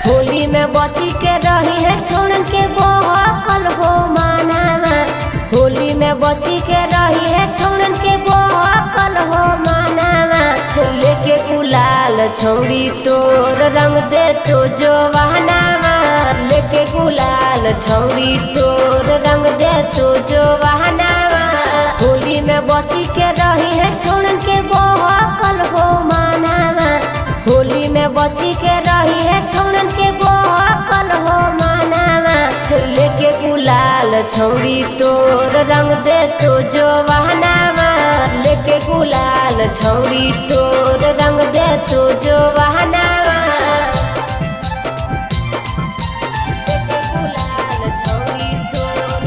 होली में बची के रही है छोड़ के बहकल हो मानावा। होली में बची के रही है छोड़ के बहकल हो मानावा। लेके गुलाल छौड़ी तोर रंग दे तो जो बहनावा। लेके गुलाल छौड़ी तोर रंग दे तो जो बहनावा। होली में बची के रही है छोड़ के बहकल हो मानावा। होली में बची के रही है छोड़ के बहकल हो मानावा। लेके गुलाल छौड़ी तोर रंग दे तो जो बहनावा। लेके गुलाल छौड़ी तोर रंग दे तो जो बहनावा। लेके गुलाल छौड़ी तोर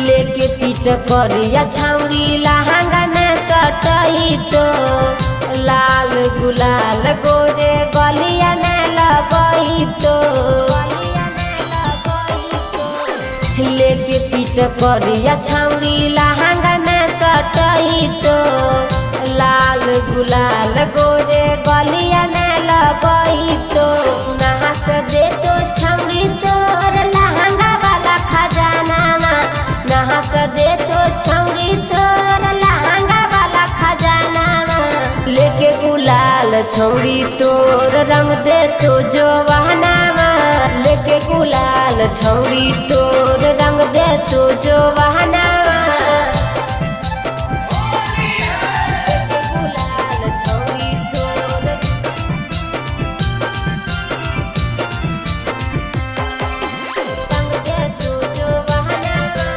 लेके पीछे करिया छौड़ी लहंगा में सटई तो। लाल गुलाल गोरे गलिया में लगई तो। लेके पीछे करिया छौड़ी लहंगा में सटई तो। लाल गुलाल गोरे गलिया में लगई तो। नहास दे तो छौड़ी तोर लहंगा वाला खजाना। नहास दे तो छौड़ी तोर लहंगा वाला खजाना। लेके गुलाल छौड़ी तोर रंग दे तो जो बहनावा। लेके गुलाल छौड़ी तोर रंग दे तो जो बहनावा। लेके गुलाल छौड़ी तोर रंग दे तो जो बहनावा।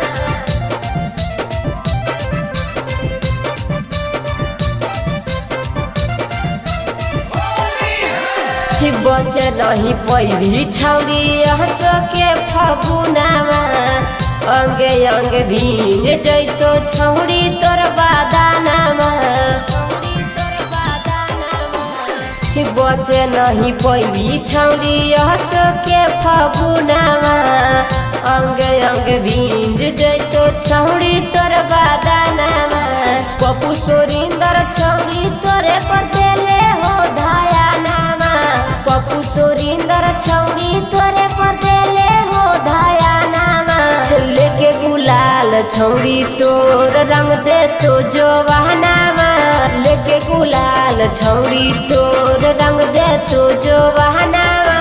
बचे रही पैरी छौड़ी हंस के फगुनावा। अंगे अंगे भींग जैतो छौड़ी तोर बादानावा। बचे नहीं पैरी छौड़ी हंस के फगुनावा। अंगे अंगे भींग जैतो छौड़ी तोर बादानावा। पप्पू सोरिंदर छौड़ी तोरे पर देले हो धायानावा। पप्पू सोरिंदर छौड़ी तोरे पर देले हो धायानावा। लेके गुलाल छौड़ी तोर रंग दे तो जो बहनावा। लेके गुलाल छौड़ी तोर रंग दे तो जो बहनावा।